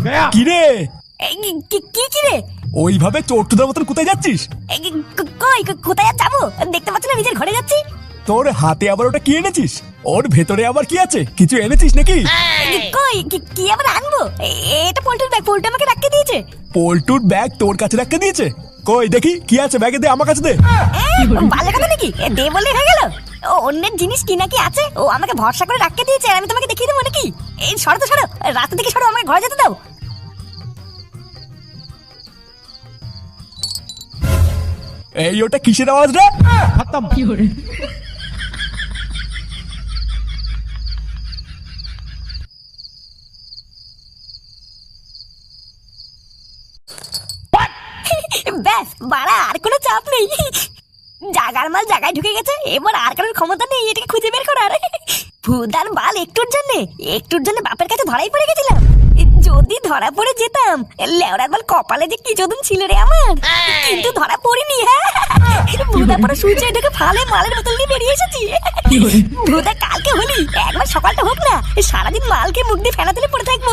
কি রে? কি রে? ওইভাবে চোরটুদার মতন কোথায় যাচ্ছিস? কই কোথায় আর যাবো? দেখতে পাচ্ছ না নিজের ঘরে যাচ্ছি। তোর হাতে আবার ওটা কি এনেছিস? ওর ভেতরে আবার কি আছে? কিছু এনেছিস নাকি? কই কি আবার আনবো? এটা পল্টুর ব্যাগ, পল্টু আমাকে রাখতে দিয়েছে। পল্টুর ব্যাগ তোর কাছে রাখতে দিয়েছে? কই দেখি কি আছে ব্যাগে, দে আমার কাছে দে। ভালো কথা নাকি? দে বললে হয়ে গেল? ও অন্যের জিনিস কি নাকি আছে, ও আমাকে ভরসা করে রাখতে দিয়েছে, আর আমি তোমাকে দেখিয়ে দেবো নাকি? এই সরো তো সরো, রাতে দিকে সরো, আমাকে ঘরে যেতে দাও। এই ওটা কিসের আওয়াজ রে? ব্যাস বাড়া, আর কোনো চাপ নেই। জাগার মাল জায়গায় ঢুকে গেছে, এবার আর কারোর ক্ষমতা নেই এটাকে খুঁজে বের করার। ভুদার বাল একটুর জন্য বাপের কাছে ধরাই পড়ে গেছিলাম। যদি ধরা পড়ে যেতাম, লেওড়ার বাল কপালে যে কি চোদন ছিল রে আমার, কিন্তু ধরা পড়িনি। হ্যাঁ, ভুদা পরে সুইচে ঢুকে ফালে মালের বোতল নিয়ে বেরিয়ে এসেছি। ভুদা কালকে হলি, একবার সকালটা হোক না, সারাদিন মালকে মুখ দিয়ে ফেনা তুলে পড়ে থাকবো।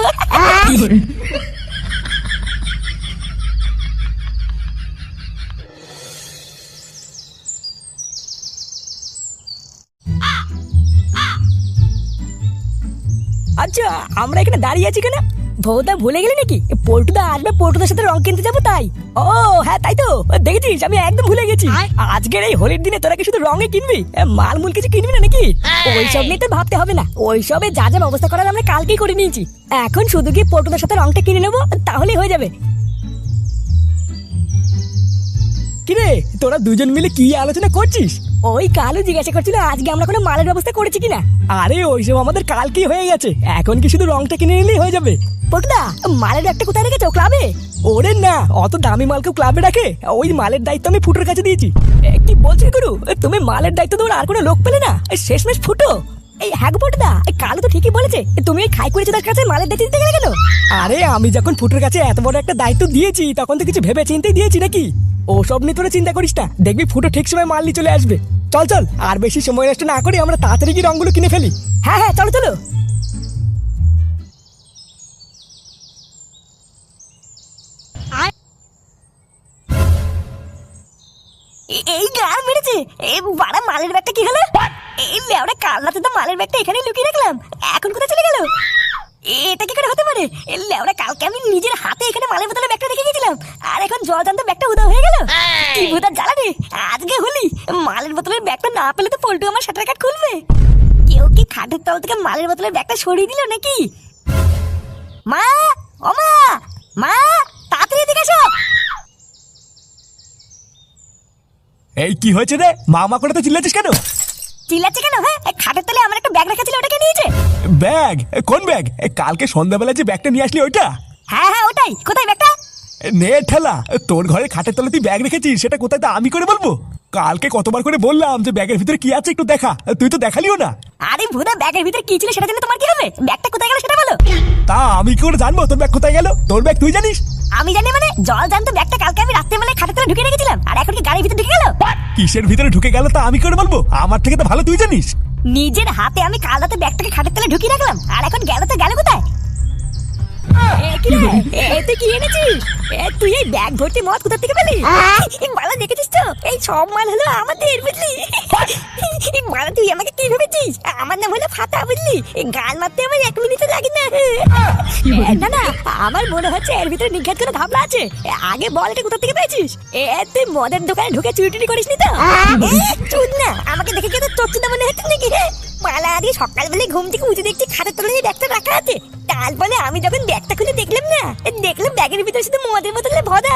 আচ্ছা, আমরা এখানে দাঁড়িয়ে আছি কেন? ভৌদা ভুলে গেলে নাকি পল্টুদা আসবে, পল্টুদার সাথে রং কিনতে যাবো তাই? ও হ্যাঁ, তাই তো, দেখেছিস আমি একদম ভুলে গেছি। আজকের এই হোলির দিনে তোরা কি শুধু রঙে কিনবি, মালমূল কিছু কিনবি না নাকি? ওইসব নিয়ে তো ভাবতে হবে না, ওইসবে যা যা ব্যবস্থা করার আমরা কালকেই করে নিয়েছি। এখন শুধু কি পল্টুদার সাথে রংটা কিনে নেবো, তাহলেই হয়ে যাবে। কিরে, তোরা দুজন মিলে কি আলোচনা করছিস? ওই কালু জিজ্ঞাসা করছিল আজকে আমরা কোনো মালের ব্যবস্থা করেছি কিনা। আরে ওইসব আমাদের কালকেই হয়ে গেছে, এখন কি শুধু রংটা কিনে নিলেই হয়ে যাবে। পল্টুদা, মালের একটা কোথায় রেখেছো? ক্লাবে? ওরে না, অত দামি মালকেও ক্লাবে রাখে? ওই মালের দায়িত্ব আমি ফুটোর কাছে দিয়েছি। কি বলছিস গুরু, তুমি মালের দায়িত্ব দেওয়ার আর কোনো লোক পেলে না? শেষমেশ ফুটো। এই হ্যাঁ পল্টুদা, কালু তো ঠিকই বলেছে, তুমি ওই খাই করেছো তার কাছে মালের দায়িত্ব দিতে গেলে কেন? আরে আমি যখন ফুটোর কাছে এত বড় একটা দায়িত্ব দিয়েছি, তখন তো কিছু ভেবে চিন্তেই দিয়েছি নাকি? ওসব নিয়ে তোরা চিন্তা করিস না, দেখবি ফুটো ঠিক সময় মাল নিয়ে চলে আসবে। চল চল, আর বেশি সময় নষ্ট না করে আমরা তাড়াতাড়ি গিয়ে রঙগুলো কিনে ফেলি। হ্যাঁ হ্যাঁ, চলো চলো। এই গান মেরেছে, এই বাড়া মালের ব্যাগটা কি হলো? এই লেওড়া কাল রাতে তো মালের ব্যাগটা এখানে লুকিয়ে রাখলাম, এখন কোথায় চলে গেল? এটা কি করে হতে পারে? এই লেওড়া কালকে আমি নিজের হাতে এখানে মালের বোতলে ব্যাগটা রেখে গেছিলাম, আর এখন জল জানতে ব্যাগটা উধাও হয়ে গেল। কি ভূতার জ্বালা রে, আজকে হলি মালের বোতলের ব্যাগটা না পেলে তো পল্টু আমার শাটার কাট খুলবে। কেউ কি খাটের তল থেকে মালের বোতলের ব্যাগটা সরিয়ে দিল নাকি? মা, ও মা, মা, তাড়াতাড়ি এদিকে এসো। এই কি হয়েছে রে? মামা করে তো চিল্লাচ্ছিস কেন? চিল্লাচ্ছে কেন? হ্যাঁ, খাটের তলে আমার একটা ব্যাগ রাখা ছিল, ওটাকে নিয়েছে। ব্যাগ? কোন ব্যাগ? কালকে সন্ধ্যাবেলা যে ব্যাগটা নিয়ে আসলি ওইটা? হ্যাঁ হ্যাঁ ওটাই। কোথায় ব্যাগটা? নে ঠেলা, তোর ঘরে খাটের তলে তুই ব্যাগ রেখেছিস, সেটা কোথায় তা আমি করে বলবো? কালকে কতবার করে বললাম যে ব্যাগের ভিতরে কি আছে একটু দেখা, তুই তো দেখালিও না। আরে ভুদা, ব্যাগের ভিতরে কি ছিল সেটা জেনে তোমার কি হবে? ব্যাগটা কোথায় গেল সেটা বলো। তা আমি কি করে জানবো তোর ব্যাগ কোথায় গেল? তোর ব্যাগ তুই জানিস? আমি জানি মানে? জল জানতো ব্যাগটা কালকে আমি রাত্রেবেলায় খাটের তলে ঢুকিয়ে রেখেছিলাম, আর এখন কি গাড়ির ভিতরে ঢুকে গেল? কিসের ভিতরে ঢুকে গেল তা আমি করে বলবো? আমার থেকে তো ভালো তুই জানিস। নিজের হাতে আমি কাল রাতে ব্যাগটাকে খাটের তলে ঢুকিয়ে রাখলাম, আর এখন গেল তো গেল কোথায়? তুই কি এনেছিস? তুই এই ব্যাগ ভর্তি মদ কোথা থেকে পেলি? মালা দেখেছিস তো, এই সব মাল হলো আমাদের, বুঝলি? মালা তুই আমাকে কি ভেবেছিস? আমার নাম হলো ফাতা, বুঝলি? গাল মারতে আমার 1 মিনিটও লাগে না। না না, আমার মনে হচ্ছে এর ভিতরে নিঘাত করে ভাবনা আছে। আগে বল, এটা কোথা থেকে পেয়েছিস? তুই মদের দোকানে ঢুকে চুরি করিসনি তো? চুদ না, আমাকে দেখে কি তোর চোদ্দ মনে হচ্ছে নাকি? মালা আজকে সকালবেলায় ঘুম থেকে উঠে দেখছি খাটের তলায় এই ব্যাগটা রাখা আছে। তারপরে আমি যখন ব্যাগটা খুলে দেখলাম না, দেখলাম ব্যাগের ভিতরে শুধু মদের বোতলে ভরা।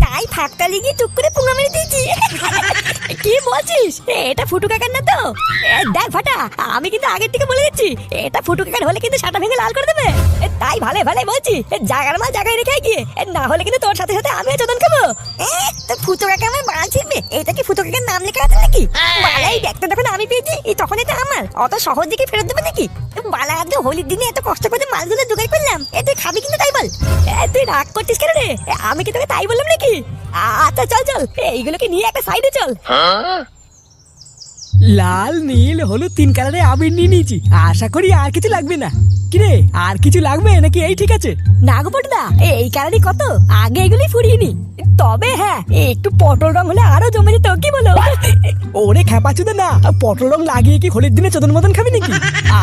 তাই ফাঁকটা লিখে টুক করে পুঙ্গা মেরে দিয়েছি। কি বলছিস? এটা ফুটু কাকার না তো? দেখ ফাটা, আমি কিন্তু আগের থেকে বলে দিচ্ছি, এটা ফুটু কাকার হলে কিন্তু সাটা ভেঙে লাল করে দেবে। তাই ভালো ভালো বলছি, জাগার মাল জায়গায় রেখে গিয়ে, না হলে কিন্তু তোর সাথে সাথে আমিও চোদন খাবো। তো ফুটু কাকা আমার মাল ছিড়বে, এটা কি ফুটু কাকার নাম লেখা আছে নাকি? বালা, এই ব্যাগটা যখন আমি পেয়েছি তখন এটা আমার, অত সহজ দিকে ফেরত দেবে নাকি? বালা, আজকে হোলির দিনে এত কষ্ট করে মালগুলো জোগাড় করলাম, তুই খাবি কিন্তু তাই বল। তুই রাগ করছিস কেন রে? আমি কি তোকে তাই বললাম নাকি? আচ্ছা চল চল, এইগুলোকে নিয়ে একটা সাইডে চল। লাল নীল হলুদ 3 কালারে আবির নিয়ে নিয়েছি, আশা করি আর কিছু লাগবে না। কিরে আর কিছু লাগবে নাকি এই ঠিক আছে? না গো পটুদা, এই কারণে কত আগে এগুলি ফুরিয়ে তবে হ্যাঁ একটু পটল রং হলে আরো জমে যেত, কি বলো? ওরে খেপাচুদা না, পটল রং লাগিয়ে কি হোলির দিনে চোদন মতন খাবি নাকি?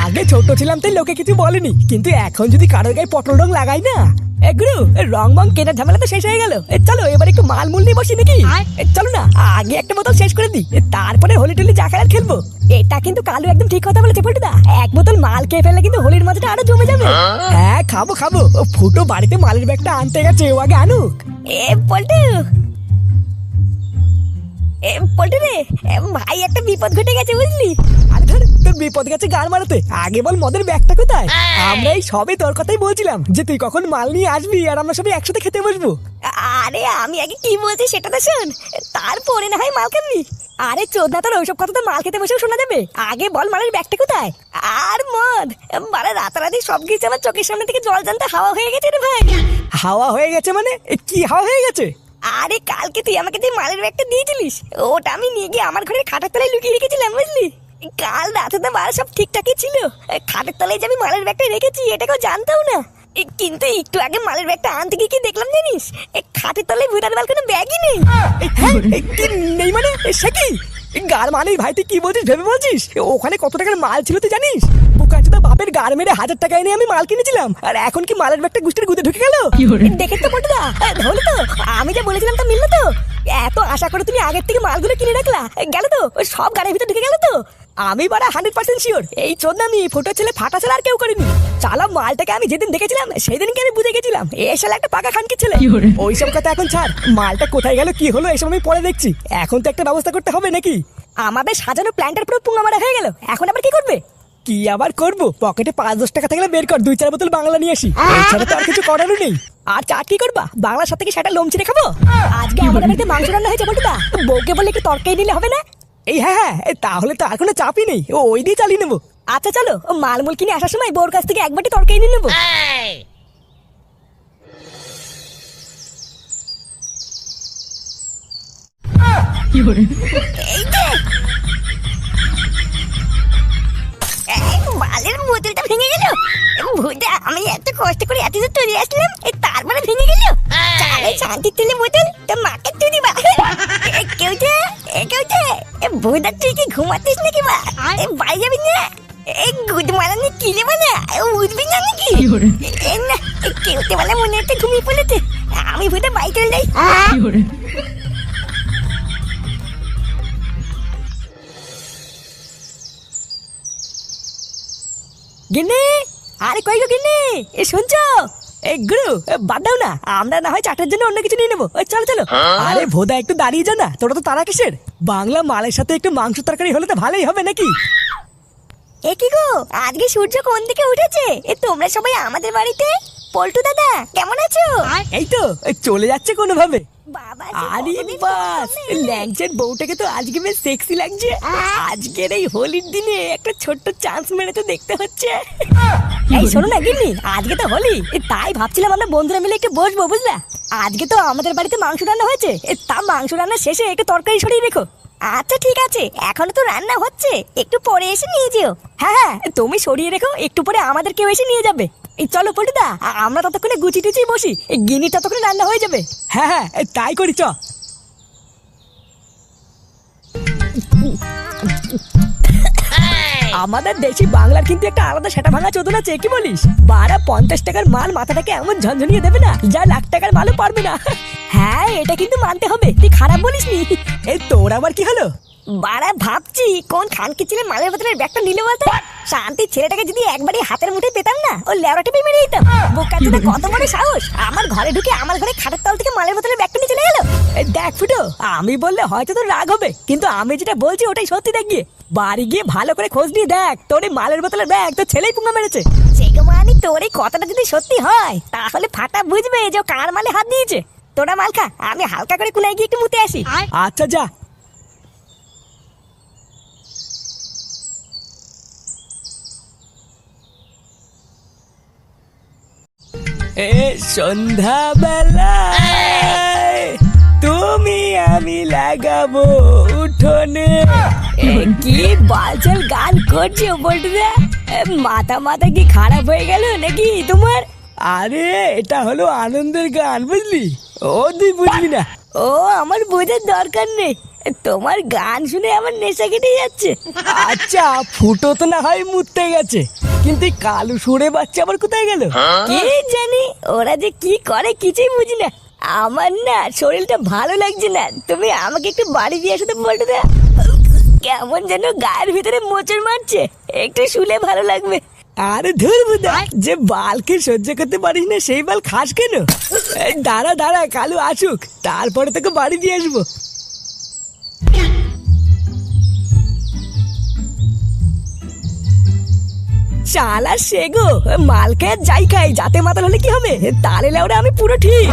আগে ছোট ছিলাম তাই লোকে কিছু বলেনি, কিন্তু এখন যদি কারোর গায়ে পটল রং লাগাই না, গুরু রং বং কেনার ঝামেলা তো শেষ হয়ে গেল। চলো এবার একটু মাল মূল নিয়ে বসি নাকি? চলো না আগে একটা বোতল শেষ করে দিই, তারপরে হোলি টোলি যা খেলার খেলবো। এটা কিন্তু কালু একদম ঠিক কথা বলেছে পটুদা, এক বোতল মাল খেয়ে ফেললে কিন্তু হোলির মজাটা আরো জমে যাবে। হ্যাঁ খাবো খাবো, ফুটো বাড়িতে মালের ব্যাগটা আনতে গেছে, ও আগে আনুক। পল্টু পল্টু রে, ভাই একটা বিপদ ঘটে গেছে বুঝলি? আরে ধর তোর বিপদ গেছে গান মারাতে, আগে বল মদের ব্যাগটা কোথায়? আমরা এই সবে তোর কথাই বলছিলাম যে তুই কখন মাল নিয়ে আসবি আর আমরা সবাই একসাথে খেতে বসবো। আরে আমি আগে কি বলছি সেটা তো শোন, তারপরে না হয় মাল খাবি। আরে চোদনা, তোর ওইসব কথা তো মাল খেতে বসেও শোনা যাবে, আগে বল মালের ব্যাগটা কোথায়? আর মদ মানে রাতারাতি সব কিছু আমার চোখের সামনে থেকে জল জানতে হাওয়া হয়ে গেছে রে ভাই। হাওয়া হয়ে গেছে মানে? কি হাওয়া হয়ে গেছে? আরে কালকে তুই আমাকে যে মালের ব্যাগটা দিয়েছিলিস, ওটা আমি নিয়ে গিয়ে আমার ঘরের খাটের তলায় লুকিয়ে রেখেছিলাম বুঝলি। কাল রাতে তো মাল সব ঠিকঠাকই ছিল, খাটের তলায় যে আমি মালের ব্যাগটা রেখেছি এটা কেউ জানতাম না। কিন্তু একটু আগে মালের ব্যাগটা আনতে গিয়ে কি দেখলাম জানিস, খাটের তলায় ভুতার বাল কোনো ব্যাগই নেই। কি নেই মানে? সে কি গার মানে? ভাই তুই কি বলছিস ভেবে বলছিস? ওখানে কত টাকার মাল ছিল তুই জানিস? বুকাচোদা বাপের গার মেরে 1000 টাকা এনে আমি মাল কিনেছিলাম, আর এখন কি মালের ব্যাগটা গুষ্টির গুদে ঢুকে গেল? দেখে তো পটুদা হলো তো, আমি যা বলেছিলাম তা মিললো তো। এত আশা করে তুমি আগের থেকে মালগুলো কিনে রাখলা, গেল তো সব গাড়ির ভিতর ঢুকে গেল তো। আমি বাড়া 100% শিওর এই চোদনামি ফটো ছেলে ফাটা ছেলে আর কেউ করেনি। চালা মালটাকে আমি যেদিন দেখেছিলাম সেদিনকে আমি বুঝে গেছিলাম এ শালা একটা পাকা খানকি ছেলে। ওইসব কথা এখন ছাড়, মালটা কোথায় গেল কি হলো এসব আমি পরে দেখছি, এখন তো একটা ব্যবস্থা করতে হবে নাকি? আমাদের সাজানো প্ল্যানটার পুরো পুঙ্গা মারা হয়ে গেল, এখন আবার কি করবে? কি আবার করবো, পকেটে 5-10 টাকা থাকলে বের কর 2-4 বোতল বাংলা নিয়ে আসি, এছাড়া তো আর কিছু করারও নেই। আর চাট কি করবা, বাংলার সাথে কি সেটা লোম ছিঁড়ে খাবো? আজকে আমাদের বাড়িতে মাংস রান্না হয়েছে বলটা, বউকে বলে একটু তরকারি নিলে হবে না? এই হ্যাঁ হ্যাঁ, তাহলে তো আর কোনো চাপই নেই, ওই দিয়ে চালিয়ে নেবো। আচ্ছা চলো, মালমূল কিনে আসার সময় বউর কাছ থেকে এক বাটি তরকারি নিয়ে নেবো। মালের বোতলটা ভেঙে গেল, ভুদা আমি এত কষ্ট করে এত দূর তৈরি আসলাম, তারপরে ভেঙে গেল। শান্তি তুলে বোতল তো মাকে তুই দিবা। কেউটা ভুদা তুই কি ঘুমাতিস নাকি? মা বাড়ি যাবি না? এই গুড মারানি কিনে বানা উঠবি না নাকি? না কেউতে বলে মনে হচ্ছে ঘুমিয়ে পড়েছে, আমি ভুদা বাড়ি চলে যাই। গিন্নি, আরে কই গো গিন্নি, এ শুনছো? এই গুরু বাদ দাও না, আমরা না হয় চাটের জন্য অন্য কিছু নিয়ে নেবো, চলো চলো। আরে ভোদা একটু দাঁড়িয়ে যা না, তোরা তো তারা কিসের? বাংলা মালের সাথে একটু মাংস তরকারি হলে তো ভালোই হবে নাকি? এ কি গো, আজকে সূর্য কোন দিকে উঠেছে? তোমরা সবাই আমাদের বাড়িতে। পল্টু দাদা কেমন আছো? এই তো চলে যাচ্ছে কোনো ভাবে। বাবা আরে বাস, ল্যাংচের বউটাকে তো আজকে বেশ সেক্সি লাগছে। আজকের এই হোলির দিনে একটা ছোট্ট চান্স মেরে তো দেখতে হচ্ছে। এই শোনো না গিন্নি, আজকে তো হোলি, তাই ভাবছিলাম আমরা বন্ধুরা মিলে একটু বসবো বুঝলা। আজকে তো আমাদের বাড়িতে মাংস রান্না হয়েছে, তা মাংস রান্না শেষে একটু তরকারি সরিয়ে রেখো। আচ্ছা ঠিক আছে, এখনো তো রান্না হচ্ছে, একটু পরে এসে নিয়ে যেও। হ্যাঁ হ্যাঁ, তুমি সরিয়ে রেখো, একটু পরে আমাদের কেউ এসে নিয়ে যাবে। এই চলো পল্টুদা, আমরা ততক্ষণে গুচি টুচি বসি, গিনি ততক্ষণে রান্না হয়ে যাবে। হ্যাঁ হ্যাঁ তাই করি, চ। আমাদের দেশি বাংলার কিন্তু একটা আলাদা সেটা ভাঙা চোদন আছে, কি বলিস? 50 টাকার মাল মাথাটাকে এমন ঝনঝনিয়ে দেবে না যা লাখ টাকার মালও পারবে না। হ্যাঁ এটা কিন্তু মানতে হবে, তুই খারাপ বলিস নি। এই তোর আবার কি হলো? বাড়া ভাবছি কোন খানকি ছেলে মালের বোতলের ব্যাগটা নিলে বলতো। শান্তি ছেলেটাকে যদি একবারই হাতের মুঠে পেতাম না, ও লেওড়া টিপে মেরে দিতাম। বোকাচোদা কত বড় সাহস, আমার ঘরে ঢুকে আমার ঘরে খাটের তল থেকে মালের বোতলের ব্যাগটা নিয়ে চলে গেল। দেখ ফুটো, আমি বললে হয়তো তোর রাগ হবে, কিন্তু আমি যেটা বলছি ওটাই সত্যি। দেখ গিয়ে বাড়ি গিয়ে ভালো করে খোঁজ নিয়ে দেখ, তোর এই মালের বোতলের ব্যাগ তো ছেলেই পুঙ্গা মেরেছে। সেগো মানে তোর এই কথাটা যদি সত্যি হয় তাহলে ফাটা বুঝবে যে ও কার মালে হাত দিয়েছে। তোরা মাল খা, আমি হালকা করে কুনায় গিয়ে একটু মুতে আসি। আচ্ছা যা। এ সন্ধ্যাবেলায় তুমি আমি লাগাবো উঠোনে। কি বালচাল গান করছে বলতে, মাথা মাথা কি খারাপ হয়ে গেল নাকি তোমার? আরে এটা হলো আনন্দের গান, বুঝলি? ও তুই বুঝবি না। ও আমার বোঝার দরকার নেই, তোমার গান শুনে আমার নেশা কেটে যাচ্ছে। আচ্ছা, ফুটো তো না হয় মুততে গেছে, কিন্তু এই কালু সুরে বাচ্চা আবার কোথায় গেল? কে জানি ওরা যে কি করে কিছুই বুঝি না। আমার না শরীরটা ভালো লাগছে না, তুমি আমাকে একটু বাড়ি দিয়ে আসো তো বলতে দে। কেমন যেন গায়ের ভিতরে মোচড় মারছে, একটু শুলে ভালো লাগবে। আরে ধরবো দা, যে বালকে সহ্য করতে পারিস না সেই বাল খাস কেন? এই দাঁড়া দাঁড়া, কালু আসুক, তারপরে তোকে বাড়ি দিয়ে আসবো। শালা সেগো, মালকে আর যাই খাই, যাতে মাতাল হলে কি হবে? তাহলে লেওরা আমি পুরো ঠিক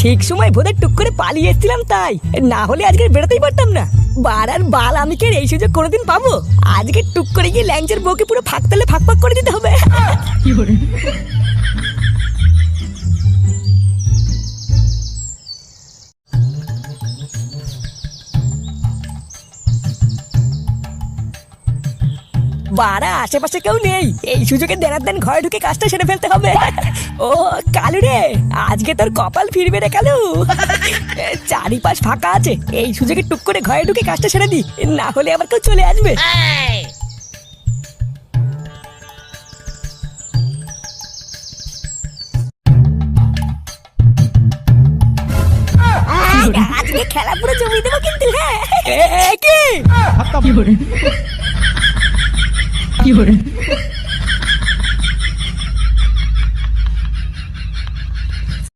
ঠিক সময় ভোদের টুক করে পালিয়ে এসেছিলাম, তাই না হলে আজকে বেরোতেই পারতাম না। বাড়ার বাল আমি কে এই সুযোগ কোনোদিন পাবো? আজকে টুক করে গিয়ে ল্যাংচের বউকে পুরো ফাঁক তালে ফাঁক ফাঁক করে দিতে হবে। বাড়া আশেপাশে কেউ নেই, এই সুযোগে দেনার দেন ঘরে ঢুকে কাজটা সেরে ফেলতে হবে। ও কালু রে, আজকে তোর কপাল ফিরবে রে কালু। চারিপাশ ফাঁকা আছে, এই সুযোগে টুক করে ঘরে ঢুকে কাজটা সেরে দি, না হলে আবার কেউ চলে আসবে। আজকে খেলা পুরো জমিয়ে দেবো কিন্তু। হ্যাঁ কি? কি